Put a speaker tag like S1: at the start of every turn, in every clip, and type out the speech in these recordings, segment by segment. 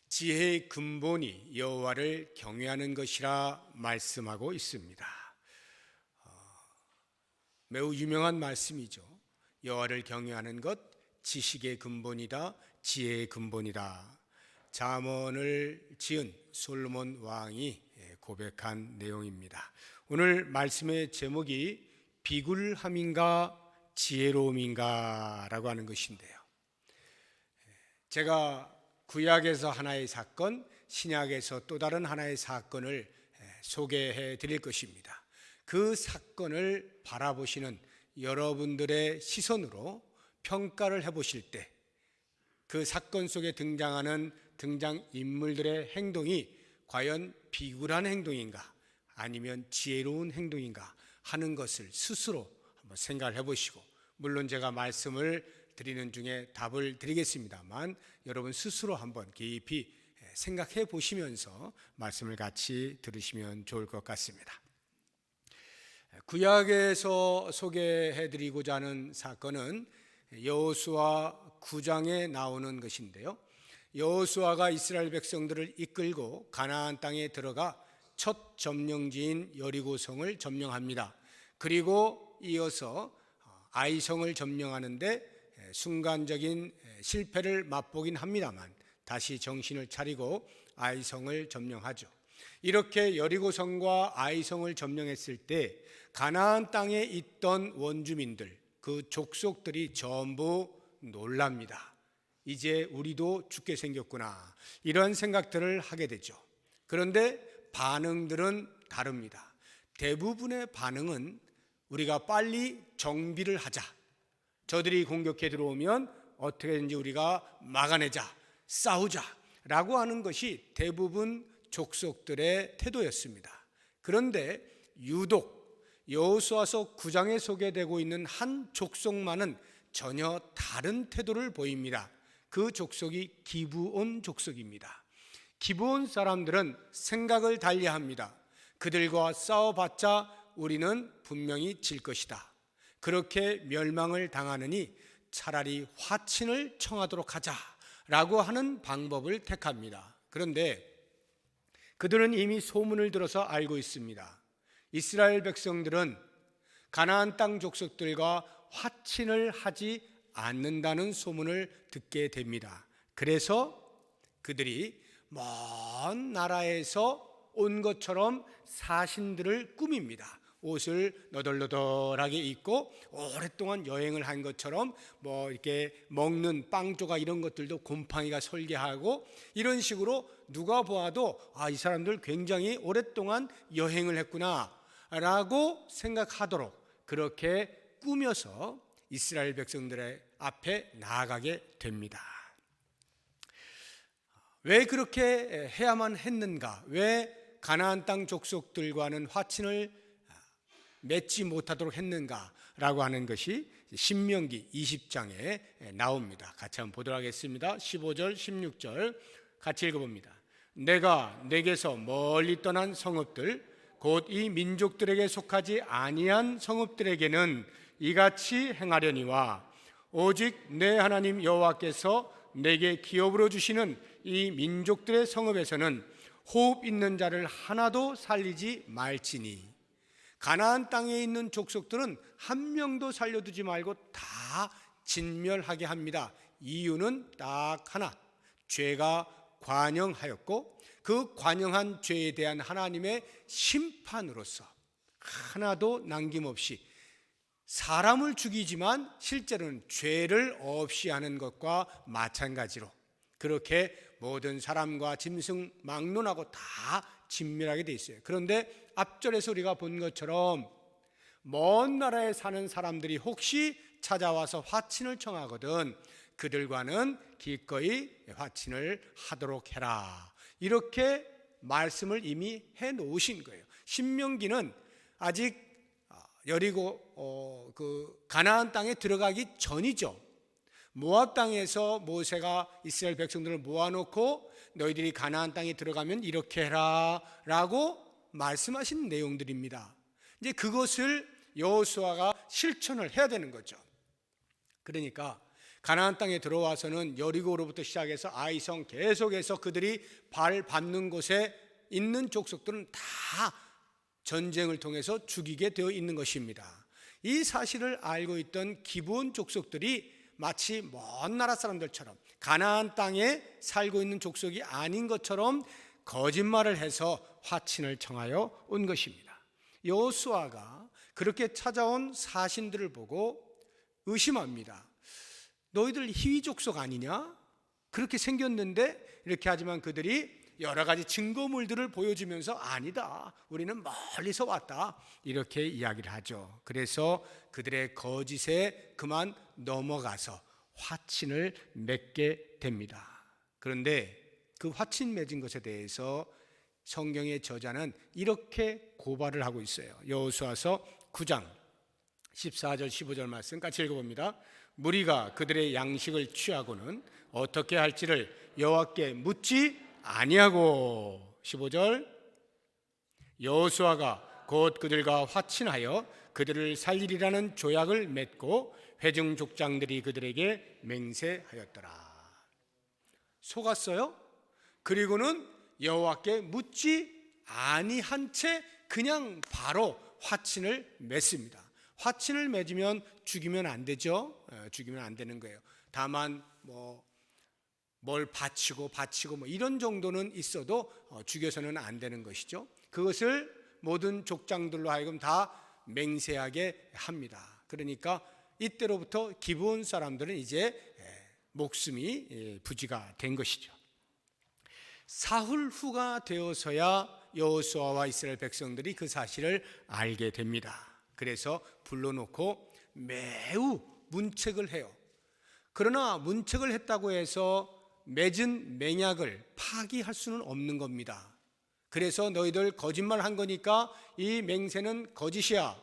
S1: 지혜의 근본이 여호와를 경외하는 것이라 말씀하고 있습니다. 매우 유명한 말씀이죠. 여호와를 경외하는 것 지식의 근본이다, 지혜의 근본이다. 잠언을 지은 솔로몬 왕이 고백한 내용입니다. 오늘 말씀의 제목이 비굴함인가 지혜로움인가 라고 하는 것인데요, 제가 구약에서 하나의 사건, 신약에서 또 다른 하나의 사건을 소개해 드릴 것입니다. 그 사건을 바라보시는 여러분들의 시선으로 평가를 해보실 때 그 사건 속에 등장하는 등장인물들의 행동이 과연 비굴한 행동인가 아니면 지혜로운 행동인가 하는 것을 스스로 한번 생각을 해보시고, 물론 제가 말씀을 드리는 중에 답을 드리겠습니다만 여러분 스스로 한번 깊이 생각해 보시면서 말씀을 같이 들으시면 좋을 것 같습니다. 구약에서 소개해 드리고자 하는 사건은 여호수아 9장에 나오는 것인데요, 여호수아가 이스라엘 백성들을 이끌고 가나안 땅에 들어가 첫 점령지인 여리고성을 점령합니다. 그리고 이어서 아이성을 점령하는데 순간적인 실패를 맛보긴 합니다만 다시 정신을 차리고 아이성을 점령하죠. 이렇게 여리고성과 아이성을 점령했을 때 가나안 땅에 있던 원주민들, 그 족속들이 전부 놀랍니다. 이제 우리도 죽게 생겼구나, 이런 생각들을 하게 되죠. 그런데 반응들은 다릅니다. 대부분의 반응은 우리가 빨리 정비를 하자, 저들이 공격해 들어오면 어떻게든지 우리가 막아내자, 싸우자 라고 하는 것이 대부분 족속들의 태도였습니다. 그런데 유독 여호수아서 9장에 소개되고 있는 한 족속만은 전혀 다른 태도를 보입니다. 그 족속이 기브온 족속입니다. 기브온 사람들은 생각을 달리합니다. 그들과 싸워봤자 우리는 분명히 질 것이다. 그렇게 멸망을 당하느니 차라리 화친을 청하도록 하자라고 하는 방법을 택합니다. 그런데 그들은 이미 소문을 들어서 알고 있습니다. 이스라엘 백성들은 가나안 땅 족속들과 화친을 하지 않는다는 소문을 듣게 됩니다. 그래서 그들이 먼 나라에서 온 것처럼 사신들을 꾸밉니다. 옷을 너덜너덜하게 입고 오랫동안 여행을 한 것처럼 이렇게 먹는 빵 조각 이런 것들도 곰팡이가 설계하고, 이런 식으로 누가 보아도 이 사람들 굉장히 오랫동안 여행을 했구나 라고 생각하도록 그렇게 꾸며서 이스라엘 백성들의 앞에 나아가게 됩니다. 왜 그렇게 해야만 했는가? 왜 가나안 땅 족속들과는 화친을 맺지 못하도록 했는가라고 하는 것이 신명기 20장에 나옵니다. 같이 한번 보도록 하겠습니다. 15절 16절 같이 읽어봅니다. 내가 내게서 멀리 떠난 성읍들 곧 이 민족들에게 속하지 아니한 성읍들에게는 이같이 행하려니와 오직 내 하나님 여호와께서 내게 기업으로 주시는 이 민족들의 성읍에서는 호흡 있는 자를 하나도 살리지 말지니. 가나안 땅에 있는 족속들은 한 명도 살려두지 말고 다 진멸하게 합니다. 이유는 딱 하나, 죄가 관영하였고 그 관영한 죄에 대한 하나님의 심판으로서 하나도 남김없이 사람을 죽이지만 실제로는 죄를 없이 하는 것과 마찬가지로 그렇게 모든 사람과 짐승 막론하고 다 진멸하게 돼 있어요. 그런데 앞절에서 우리가 본 것처럼 먼 나라에 사는 사람들이 혹시 찾아와서 화친을 청하거든 그들과는 기꺼이 화친을 하도록 해라, 이렇게 말씀을 이미 해 놓으신 거예요. 신명기는 아직 여리고 가나안 땅에 들어가기 전이죠. 모압 땅에서 모세가 이스라엘 백성들을 모아놓고 너희들이 가나안 땅에 들어가면 이렇게 해라 라고 말씀하신 내용들입니다. 이제 그것을 여호수아가 실천을 해야 되는 거죠. 그러니까 가나안 땅에 들어와서는 여리고로부터 시작해서 아이성 계속해서 그들이 발 밟는 곳에 있는 족속들은 다 전쟁을 통해서 죽이게 되어 있는 것입니다. 이 사실을 알고 있던 기브온 족속들이 마치 먼 나라 사람들처럼 가나안 땅에 살고 있는 족속이 아닌 것처럼 거짓말을 해서 화친을 청하여 온 것입니다. 여호수아가 그렇게 찾아온 사신들을 보고 의심합니다. 너희들 희위 족속 아니냐? 그렇게 생겼는데 이렇게 하지만 그들이 여러 가지 증거물들을 보여주면서 아니다, 우리는 멀리서 왔다, 이렇게 이야기를 하죠. 그래서 그들의 거짓에 그만 넘어가서 화친을 맺게 됩니다. 그런데 그 화친 맺은 것에 대해서 성경의 저자는 이렇게 고발을 하고 있어요. 여호수아서 9장 14절 15절 말씀 같이 읽어봅니다. 무리가 그들의 양식을 취하고는 어떻게 할지를 여호와께 묻지 아니하고, 15절, 여호수아가 곧 그들과 화친하여 그들을 살리리라는 조약을 맺고 회중 족장들이 그들에게 맹세하였더라. 속았어요? 그리고는 여호와께 묻지 아니한 채 그냥 바로 화친을 맺습니다. 화친을 맺으면 죽이면 안 되죠. 죽이면 안 되는 거예요. 다만 뭘 바치고 이런 정도는 있어도 죽여서는 안 되는 것이죠. 그것을 모든 족장들로 하여금 다 맹세하게 합니다. 그러니까 이때로부터 기브온 사람들은 이제 목숨이 부지가 된 것이죠. 사흘 후가 되어서야 여호수아와 이스라엘 백성들이 그 사실을 알게 됩니다. 그래서 불러놓고 매우 문책을 해요. 그러나 문책을 했다고 해서 맺은 맹약을 파기할 수는 없는 겁니다. 그래서 너희들 거짓말한 거니까 이 맹세는 거짓이야,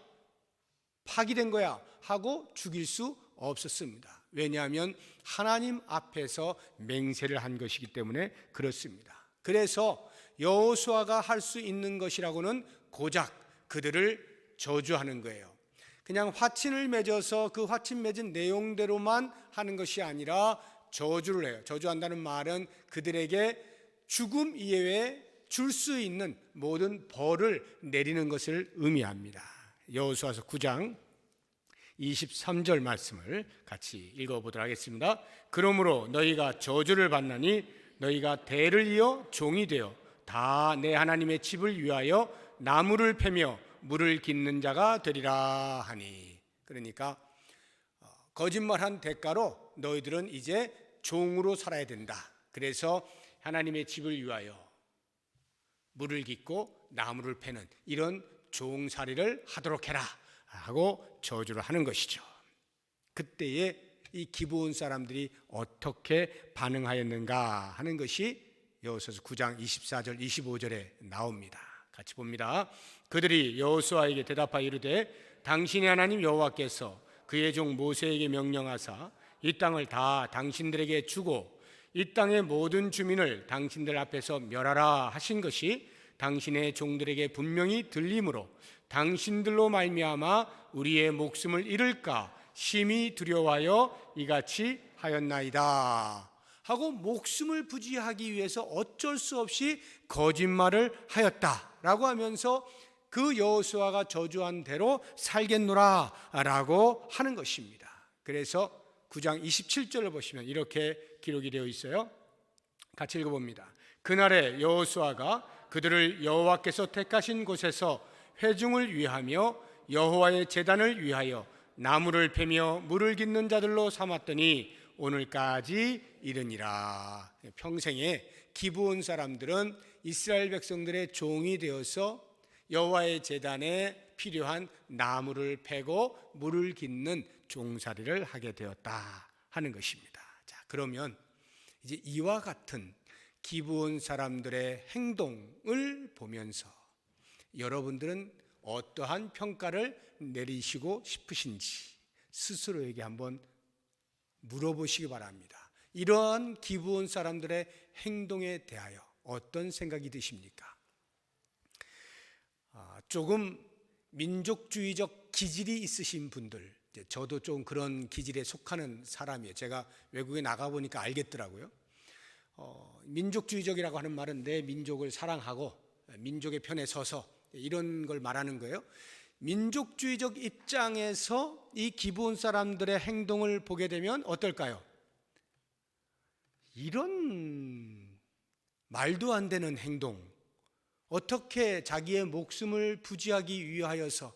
S1: 파기된 거야 하고 죽일 수 없었습니다. 왜냐하면 하나님 앞에서 맹세를 한 것이기 때문에 그렇습니다. 그래서 여호수아가 할 수 있는 것이라고는 고작 그들을 저주하는 거예요. 그냥 화친을 맺어서 그 화친 맺은 내용대로만 하는 것이 아니라 저주를 해요. 저주한다는 말은 그들에게 죽음 이외에 줄 수 있는 모든 벌을 내리는 것을 의미합니다. 여호수아서 9장 23절 말씀을 같이 읽어보도록 하겠습니다. 그러므로 너희가 저주를 받나니 너희가 대를 이어 종이 되어 다 내 하나님의 집을 위하여 나무를 패며 물을 깃는 자가 되리라 하니. 그러니까 거짓말한 대가로 너희들은 이제 종으로 살아야 된다. 그래서 하나님의 집을 위하여 물을 깃고 나무를 패는 이런 종살이를 하도록 해라 하고 저주를 하는 것이죠. 그때에 이 기브온 사람들이 어떻게 반응하였는가 하는 것이 여호수아서 9장 24절 25절에 나옵니다. 같이 봅니다. 그들이 여호수아에게 대답하여 이르되 당신의 하나님 여호와께서 그의 종 모세에게 명령하사 이 땅을 다 당신들에게 주고 이 땅의 모든 주민을 당신들 앞에서 멸하라 하신 것이 당신의 종들에게 분명히 들리므로 당신들로 말미암아 우리의 목숨을 잃을까 심히 두려워하여 이같이 하였나이다 하고 목숨을 부지하기 위해서 어쩔 수 없이 거짓말을 하였다라고 하면서 그 여호수아가 저주한 대로 살겠노라 라고 하는 것입니다. 그래서 9장 27절을 보시면 이렇게 기록이 되어 있어요. 같이 읽어봅니다. 그날에 여호수아가 그들을 여호와께서 택하신 곳에서 회중을 위하며 여호와의 제단을 위하여 나무를 패며 물을 깃는 자들로 삼았더니 오늘까지 이르니라. 평생에 기브온 사람들은 이스라엘 백성들의 종이 되어서 여호와의 제단에 필요한 나무를 패고 물을 깃는 종살이를 하게 되었다 하는 것입니다. 자, 그러면 이제 이와 같은 기브온 사람들의 행동을 보면서 여러분들은 어떠한 평가를 내리시고 싶으신지 스스로에게 한번 물어보시기 바랍니다. 이러한 기브온 사람들의 행동에 대하여 어떤 생각이 드십니까? 조금 민족주의적 기질이 있으신 분들, 저도 좀 그런 기질에 속하는 사람이에요. 제가 외국에 나가 보니까 알겠더라고요. 민족주의적이라고 하는 말은 내 민족을 사랑하고 민족의 편에 서서 이런 걸 말하는 거예요. 민족주의적 입장에서 이 기브온 사람들의 행동을 보게 되면 어떨까요? 이런 말도 안 되는 행동, 어떻게 자기의 목숨을 부지하기 위하여서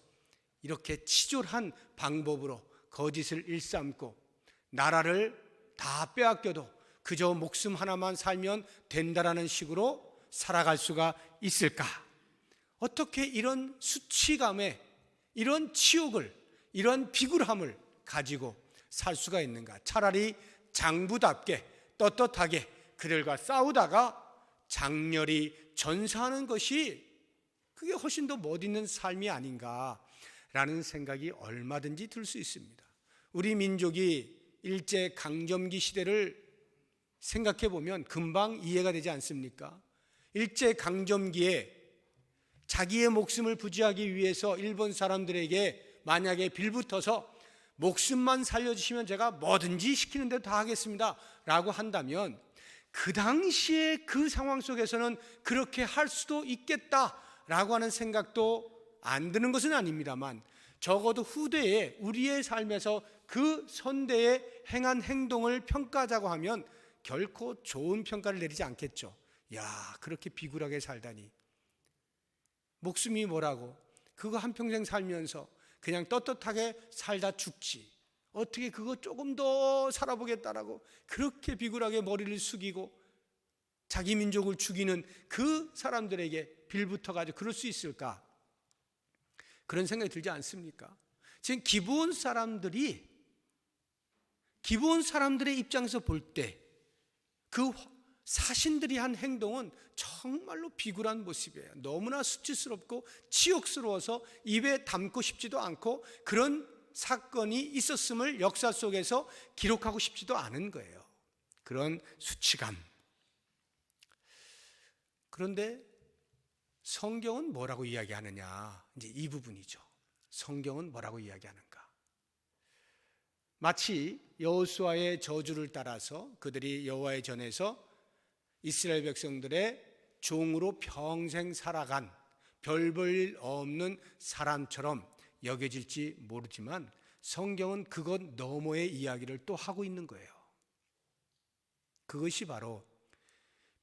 S1: 이렇게 치졸한 방법으로 거짓을 일삼고 나라를 다 빼앗겨도 그저 목숨 하나만 살면 된다라는 식으로 살아갈 수가 있을까? 어떻게 이런 수치감에 이런 치욕을, 이런 비굴함을 가지고 살 수가 있는가? 차라리 장부답게 떳떳하게 그들과 싸우다가 장렬히 전사하는 것이 그게 훨씬 더 멋있는 삶이 아닌가라는 생각이 얼마든지 들 수 있습니다. 우리 민족이 일제 강점기 시대를 생각해 보면 금방 이해가 되지 않습니까? 일제 강점기에 자기의 목숨을 부지하기 위해서 일본 사람들에게 만약에 빌붙어서 목숨만 살려주시면 제가 뭐든지 시키는 대로 다 하겠습니다 라고 한다면 그 당시에 그 상황 속에서는 그렇게 할 수도 있겠다라고 하는 생각도 안 드는 것은 아닙니다만 적어도 후대에 우리의 삶에서 그 선대에 행한 행동을 평가하자고 하면 결코 좋은 평가를 내리지 않겠죠. 야, 그렇게 비굴하게 살다니. 목숨이 뭐라고? 그거 한평생 살면서 그냥 떳떳하게 살다 죽지. 어떻게 그거 조금 더 살아보겠다라고 그렇게 비굴하게 머리를 숙이고 자기 민족을 죽이는 그 사람들에게 빌붙어가지고 그럴 수 있을까? 그런 생각이 들지 않습니까? 지금 기브온 사람들의 입장에서 볼 때 그 사신들이 한 행동은 정말로 비굴한 모습이에요. 너무나 수치스럽고 치욕스러워서 입에 담고 싶지도 않고 그런 사건이 있었음을 역사 속에서 기록하고 싶지도 않은 거예요. 그런 수치감. 그런데 성경은 뭐라고 이야기하느냐? 이제 이 부분이죠. 성경은 뭐라고 이야기하는가? 마치 여호수아의 저주를 따라서 그들이 여호와의 전에서 이스라엘 백성들의 종으로 평생 살아간 별 볼 일 없는 사람처럼 여겨질지 모르지만 성경은 그것 너머의 이야기를 또 하고 있는 거예요. 그것이 바로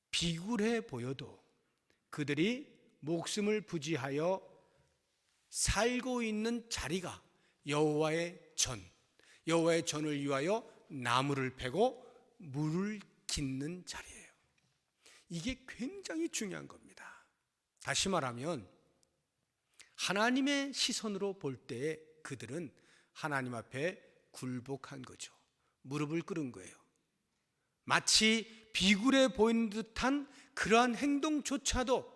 S1: 비굴해 보여도 그들이 목숨을 부지하여 살고 있는 자리가 여호와의 전을 위하여 나무를 패고 물을 깃는 자리예요. 이게 굉장히 중요한 겁니다. 다시 말하면 하나님의 시선으로 볼 때에 그들은 하나님 앞에 굴복한 거죠. 무릎을 꿇은 거예요. 마치 비굴해 보이는 듯한 그러한 행동조차도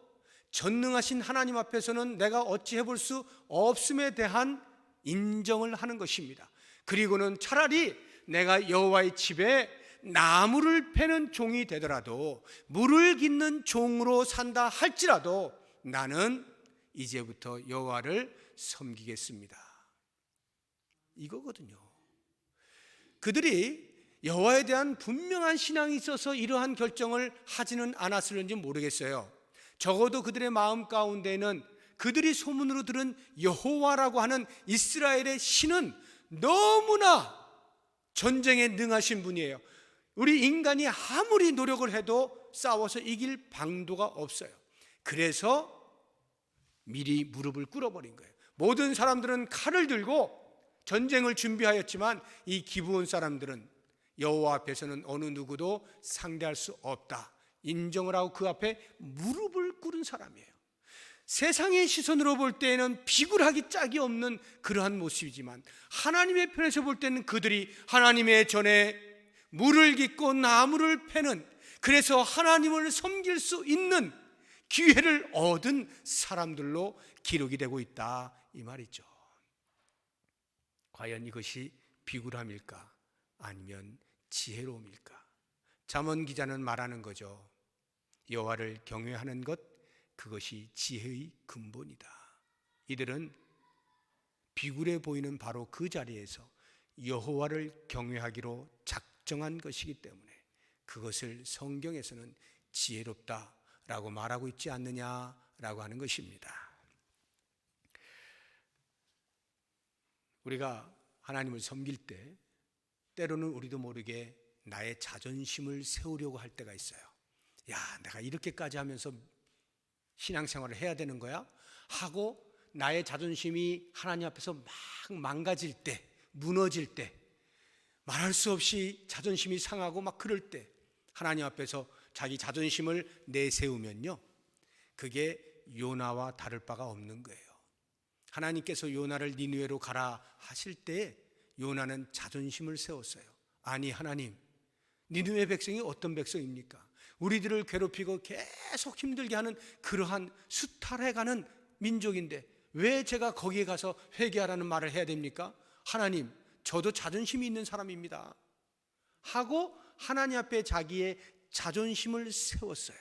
S1: 전능하신 하나님 앞에서는 내가 어찌 해볼 수 없음에 대한 인정을 하는 것입니다. 그리고는 차라리 내가 여호와의 집에 나무를 패는 종이 되더라도 물을 깃는 종으로 산다 할지라도 나는 이제부터 여호와를 섬기겠습니다. 이거거든요. 그들이 여호와에 대한 분명한 신앙이 있어서 이러한 결정을 하지는 않았을는지 모르겠어요. 적어도 그들의 마음 가운데는 그들이 소문으로 들은 여호와라고 하는 이스라엘의 신은 너무나 전쟁에 능하신 분이에요. 우리 인간이 아무리 노력을 해도 싸워서 이길 방도가 없어요. 그래서 미리 무릎을 꿇어버린 거예요. 모든 사람들은 칼을 들고 전쟁을 준비하였지만 이 기브온 사람들은 여호와 앞에서는 어느 누구도 상대할 수 없다 인정을 하고 그 앞에 무릎을 꿇은 사람이에요. 세상의 시선으로 볼 때에는 비굴하기 짝이 없는 그러한 모습이지만 하나님의 편에서 볼 때는 그들이 하나님의 전에 물을 깃고 나무를 패는, 그래서 하나님을 섬길 수 있는 기회를 얻은 사람들로 기록이 되고 있다 이 말이죠. 과연 이것이 비굴함일까 아니면 지혜로움일까? 잠언 기자는 말하는 거죠. 여호와를 경외하는 것, 그것이 지혜의 근본이다. 이들은 비굴해 보이는 바로 그 자리에서 여호와를 경외하기로 작정한 것이기 때문에 그것을 성경에서는 지혜롭다라고 말하고 있지 않느냐라고 하는 것입니다. 우리가 하나님을 섬길 때 때로는 우리도 모르게 나의 자존심을 세우려고 할 때가 있어요. 야, 내가 이렇게까지 하면서 신앙생활을 해야 되는 거야? 하고 나의 자존심이 하나님 앞에서 막 망가질 때, 무너질 때, 말할 수 없이 자존심이 상하고 막 그럴 때 하나님 앞에서 자기 자존심을 내세우면요, 그게 요나와 다를 바가 없는 거예요. 하나님께서 요나를 니느웨로 가라 하실 때 요나는 자존심을 세웠어요. 아니 하나님, 니느웨 백성이 어떤 백성입니까? 우리들을 괴롭히고 계속 힘들게 하는 그러한 수탈해가는 민족인데 왜 제가 거기에 가서 회개하라는 말을 해야 됩니까? 하나님, 저도 자존심이 있는 사람입니다 하고 하나님 앞에 자기의 자존심을 세웠어요.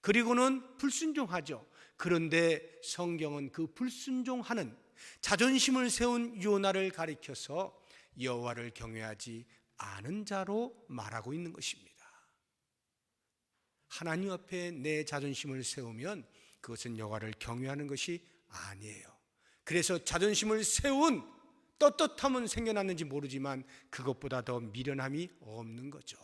S1: 그리고는 불순종하죠. 그런데 성경은 그 불순종하는 자존심을 세운 요나를 가리켜서 여호와를 경외하지 않은 자로 말하고 있는 것입니다. 하나님 앞에 내 자존심을 세우면 그것은 여호와를 경외하는 것이 아니에요. 그래서 자존심을 세운 떳떳함은 생겨났는지 모르지만 그것보다 더 미련함이 없는 거죠.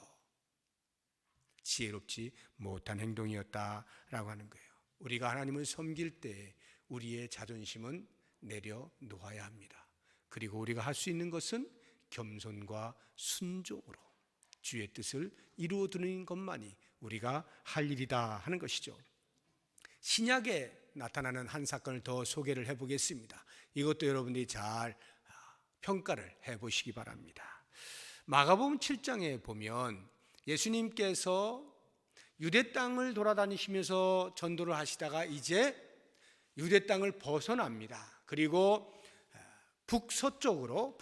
S1: 지혜롭지 못한 행동이었다라고 하는 거예요. 우리가 하나님을 섬길 때 우리의 자존심은 내려놓아야 합니다. 그리고 우리가 할 수 있는 것은 겸손과 순종으로 주의 뜻을 이루어드리는 것만이 우리가 할 일이다 하는 것이죠. 신약에 나타나는 한 사건을 더 소개를 해보겠습니다. 이것도 여러분들이 잘 평가를 해보시기 바랍니다. 마가복음 7장에 보면 예수님께서 유대 땅을 돌아다니시면서 전도를 하시다가 이제 유대 땅을 벗어납니다. 그리고 북서쪽으로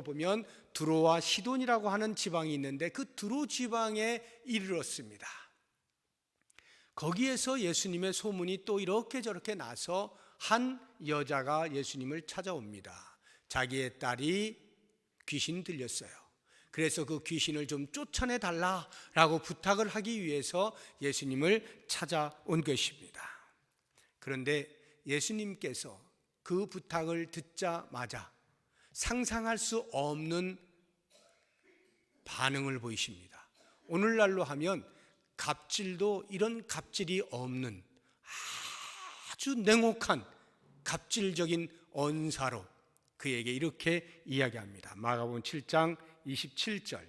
S1: 보면 두로와 시돈이라고 하는 지방이 있는데 그 두로 지방에 이르렀습니다. 거기에서 예수님의 소문이 또 이렇게 저렇게 나서 한 여자가 예수님을 찾아옵니다. 자기의 딸이 귀신 들렸어요. 그래서 그 귀신을 좀 쫓아내 달라라고 부탁을 하기 위해서 예수님을 찾아온 것입니다. 그런데 예수님께서 그 부탁을 듣자마자 상상할 수 없는 반응을 보이십니다. 오늘날로 하면 갑질도 이런 갑질이 없는 아주 냉혹한 갑질적인 언사로 그에게 이렇게 이야기합니다. 마가복음 7장 27절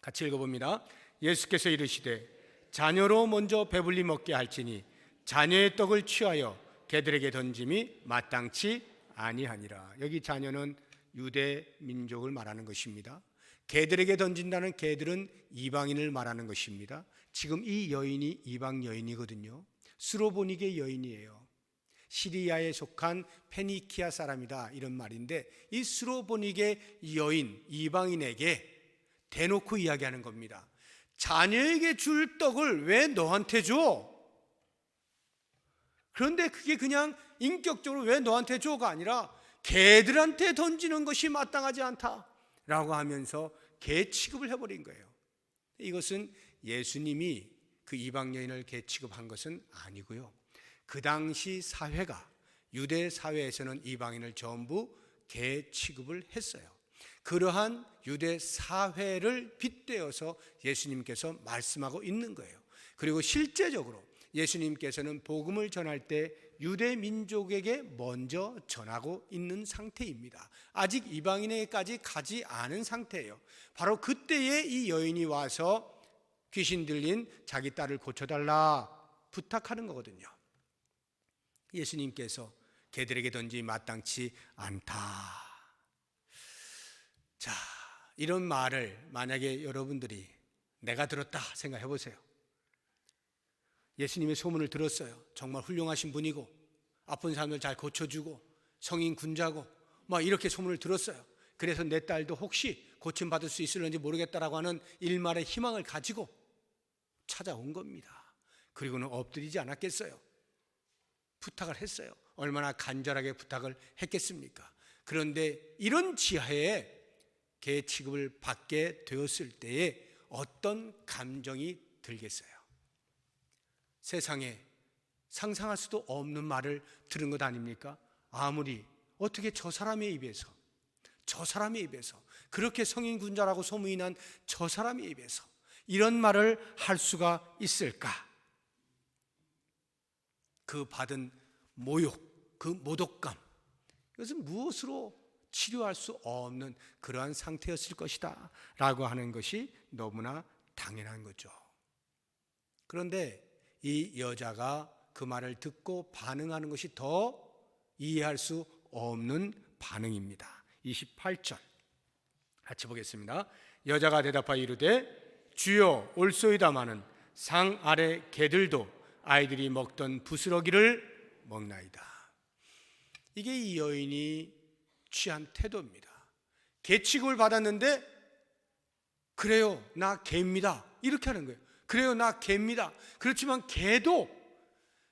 S1: 같이 읽어봅니다. 예수께서 이르시되 자녀로 먼저 배불리 먹게 할지니 자녀의 떡을 취하여 개들에게 던짐이 마땅치 아니하니라. 여기 자녀는 유대 민족을 말하는 것입니다. 개들에게 던진다는 개들은 이방인을 말하는 것입니다. 지금 이 여인이 이방 여인이거든요. 스로보니게 여인이에요. 시리아에 속한 페니키아 사람이다 이런 말인데 이 스로보니게 여인 이방인에게 대놓고 이야기하는 겁니다. 자녀에게 줄 떡을 왜 너한테 줘? 그런데 그게 그냥 인격적으로 왜 너한테 줘가 아니라 개들한테 던지는 것이 마땅하지 않다라고 하면서 개 취급을 해버린 거예요. 이것은 예수님이 그 이방 여인을 개 취급한 것은 아니고요. 그 당시 사회가 유대 사회에서는 이방인을 전부 개 취급을 했어요. 그러한 유대 사회를 빗대어서 예수님께서 말씀하고 있는 거예요. 그리고 실제적으로 예수님께서는 복음을 전할 때 유대 민족에게 먼저 전하고 있는 상태입니다. 아직 이방인에게까지 가지 않은 상태예요. 바로 그때에 이 여인이 와서 귀신 들린 자기 딸을 고쳐달라 부탁하는 거거든요. 예수님께서 개들에게 던지 마땅치 않다. 자, 이런 말을 만약에 여러분들이 내가 들었다 생각해 보세요. 예수님의 소문을 들었어요. 정말 훌륭하신 분이고 아픈 사람들 잘 고쳐주고 성인 군자고 막 이렇게 소문을 들었어요. 그래서 내 딸도 혹시 고침받을 수 있을는지 모르겠다라고 하는 일말의 희망을 가지고 찾아온 겁니다. 그리고는 엎드리지 않았겠어요. 부탁을 했어요. 얼마나 간절하게 부탁을 했겠습니까? 그런데 이런 지하에 개 취급을 받게 되었을 때에 어떤 감정이 들겠어요? 세상에 상상할 수도 없는 말을 들은 것 아닙니까? 아무리 어떻게 저 사람의 입에서 그렇게 성인군자라고 소문이 난 저 사람의 입에서 이런 말을 할 수가 있을까? 그 받은 모욕, 그 모독감, 이것은 무엇으로 치료할 수 없는 그러한 상태였을 것이다 라고 하는 것이 너무나 당연한 거죠. 그런데 이 여자가 그 말을 듣고 반응하는 것이 더 이해할 수 없는 반응입니다. 28절 같이 보겠습니다. 여자가 대답하여 이르되 주여 올소이다마는 상 아래 개들도 아이들이 먹던 부스러기를 먹나이다. 이게 이 여인이 취한 태도입니다. 개 취급을 받았는데 그래요, 나 개입니다, 이렇게 하는 거예요. 그래요, 나 개입니다. 그렇지만 개도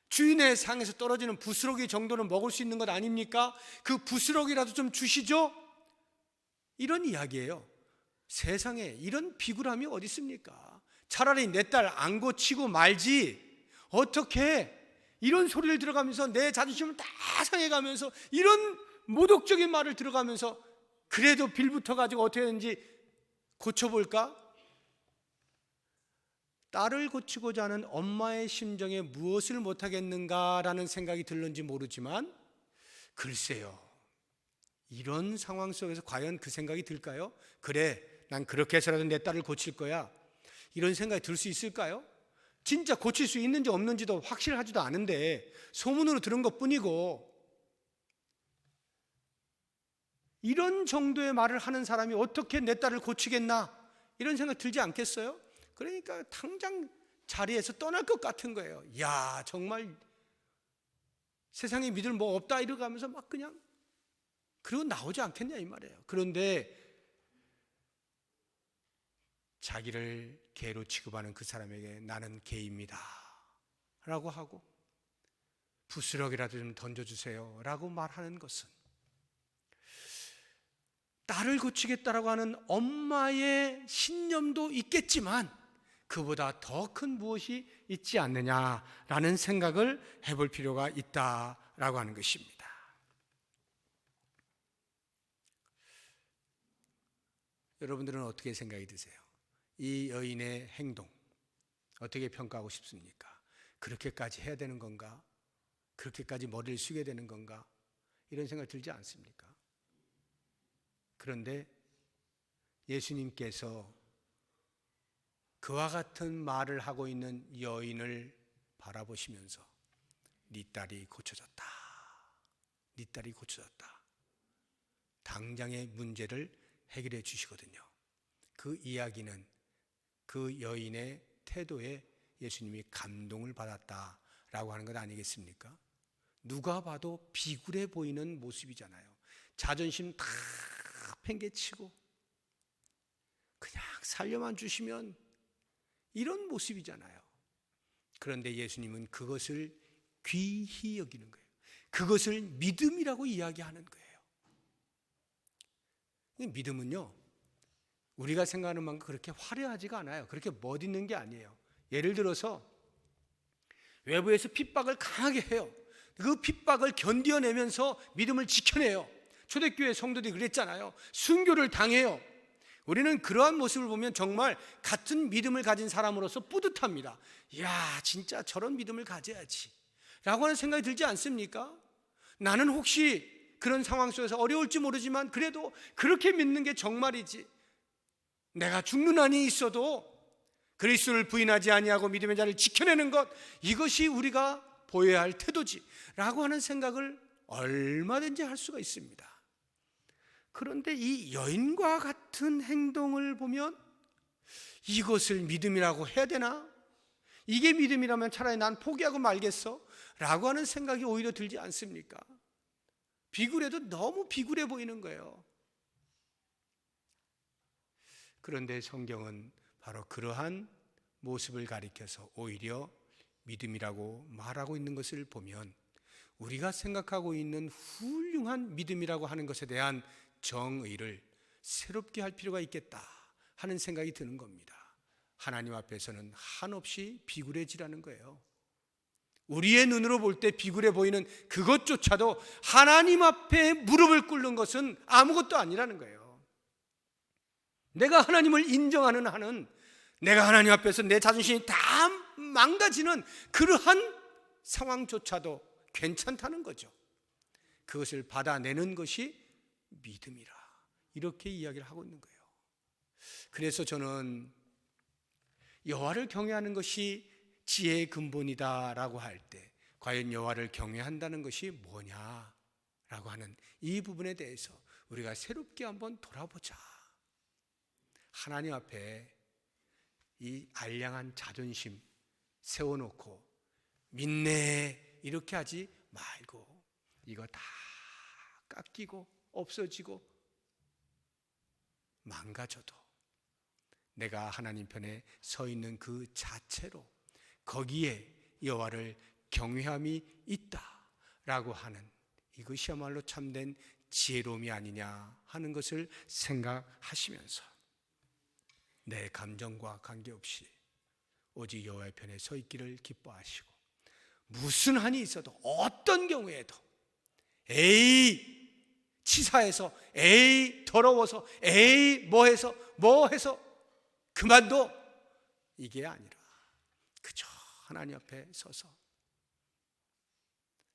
S1: 주인의 상에서 떨어지는 부스러기 정도는 먹을 수 있는 것 아닙니까? 그 부스러기라도 좀 주시죠? 이런 이야기예요. 세상에 이런 비굴함이 어디 있습니까? 차라리 내 딸 안 고치고 말지, 어떻게 이런 소리를 들어가면서 내 자존심을 다 상해가면서 이런 모독적인 말을 들어가면서 그래도 빌붙어가지고 어떻게 하는지 고쳐볼까? 딸을 고치고자 하는 엄마의 심정에 무엇을 못하겠는가라는 생각이 들는지 모르지만 글쎄요, 이런 상황 속에서 과연 그 생각이 들까요? 그래, 난 그렇게 해서라도 내 딸을 고칠 거야, 이런 생각이 들 수 있을까요? 진짜 고칠 수 있는지 없는지도 확실하지도 않은데 소문으로 들은 것뿐이고, 이런 정도의 말을 하는 사람이 어떻게 내 딸을 고치겠나, 이런 생각 들지 않겠어요? 그러니까 당장 자리에서 떠날 것 같은 거예요. 야, 정말 세상에 믿을 뭐 없다 이러가면서 막 그냥 그러고 나오지 않겠냐 이 말이에요. 그런데 자기를 개로 취급하는 그 사람에게 나는 개입니다 라고 하고 부스러기라도 좀 던져주세요 라고 말하는 것은 딸을 고치겠다라고 하는 엄마의 신념도 있겠지만 그보다 더 큰 무엇이 있지 않느냐라는 생각을 해볼 필요가 있다라고 하는 것입니다. 여러분들은 어떻게 생각이 드세요? 이 여인의 행동 어떻게 평가하고 싶습니까? 그렇게까지 해야 되는 건가? 그렇게까지 머리를 숙여야 되는 건가? 이런 생각 들지 않습니까? 그런데 예수님께서 그와 같은 말을 하고 있는 여인을 바라보시면서 네 딸이 고쳐졌다, 네 딸이 고쳐졌다, 당장의 문제를 해결해 주시거든요. 그 이야기는 그 여인의 태도에 예수님이 감동을 받았다라고 하는 것 아니겠습니까? 누가 봐도 비굴해 보이는 모습이잖아요. 자존심 다 팽개치고 그냥 살려만 주시면 이런 모습이잖아요. 그런데 예수님은 그것을 귀히 여기는 거예요. 그것을 믿음이라고 이야기하는 거예요. 믿음은요, 우리가 생각하는 만큼 그렇게 화려하지가 않아요. 그렇게 멋있는 게 아니에요. 예를 들어서 외부에서 핍박을 강하게 해요. 그 핍박을 견뎌내면서 믿음을 지켜내요. 초대교회 성도들이 그랬잖아요. 순교를 당해요. 우리는 그러한 모습을 보면 정말 같은 믿음을 가진 사람으로서 뿌듯합니다. 이야, 진짜 저런 믿음을 가져야지 라고 하는 생각이 들지 않습니까? 나는 혹시 그런 상황 속에서 어려울지 모르지만 그래도 그렇게 믿는 게 정말이지, 내가 죽는 한이 있어도 그리스도를 부인하지 아니하고 믿음의 자를 지켜내는 것, 이것이 우리가 보여야 할 태도지 라고 하는 생각을 얼마든지 할 수가 있습니다. 그런데 이 여인과 같은 행동을 보면 이것을 믿음이라고 해야 되나? 이게 믿음이라면 차라리 난 포기하고 말겠어 라고 하는 생각이 오히려 들지 않습니까? 비굴해도 너무 비굴해 보이는 거예요. 그런데 성경은 바로 그러한 모습을 가리켜서 오히려 믿음이라고 말하고 있는 것을 보면 우리가 생각하고 있는 훌륭한 믿음이라고 하는 것에 대한 정의를 새롭게 할 필요가 있겠다 하는 생각이 드는 겁니다. 하나님 앞에서는 한없이 비굴해지라는 거예요. 우리의 눈으로 볼 때 비굴해 보이는 그것조차도 하나님 앞에 무릎을 꿇는 것은 아무것도 아니라는 거예요. 내가 하나님을 인정하는 한은 내가 하나님 앞에서 내 자존심이 다 망가지는 그러한 상황조차도 괜찮다는 거죠. 그것을 받아내는 것이 믿음이라, 이렇게 이야기를 하고 있는 거예요. 그래서 저는 여호와를 경외하는 것이 지혜의 근본이다라고 할 때 과연 여호와를 경외한다는 것이 뭐냐라고 하는 이 부분에 대해서 우리가 새롭게 한번 돌아보자. 하나님 앞에 이 알량한 자존심 세워놓고 믿네 이렇게 하지 말고 이거 다 깎이고 없어지고 망가져도 내가 하나님 편에 서 있는 그 자체로 거기에 여호와를 경외함이 있다라고 하는 이것이야말로 참된 지혜로움이 아니냐 하는 것을 생각하시면서 내 감정과 관계없이 오직 여호와의 편에 서 있기를 기뻐하시고 무슨 한이 있어도 어떤 경우에도 에이 치사해서 에이 더러워서 에이 뭐해서 그만둬 이게 아니라 그저 하나님 앞에 서서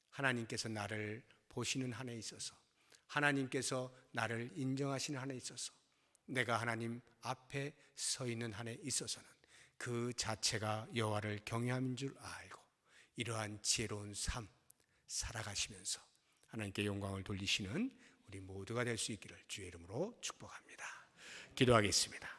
S1: 하나님께서 나를 보시는 한에 있어서 하나님께서 나를 인정하시는 한에 있어서 내가 하나님 앞에 서 있는 한에 있어서는 그 자체가 여호와를 경외함인 줄 알고 이러한 지혜로운 삶 살아가시면서 하나님께 영광을 돌리시는 우리 모두가 될 수 있기를 주의 이름으로 축복합니다. 기도하겠습니다.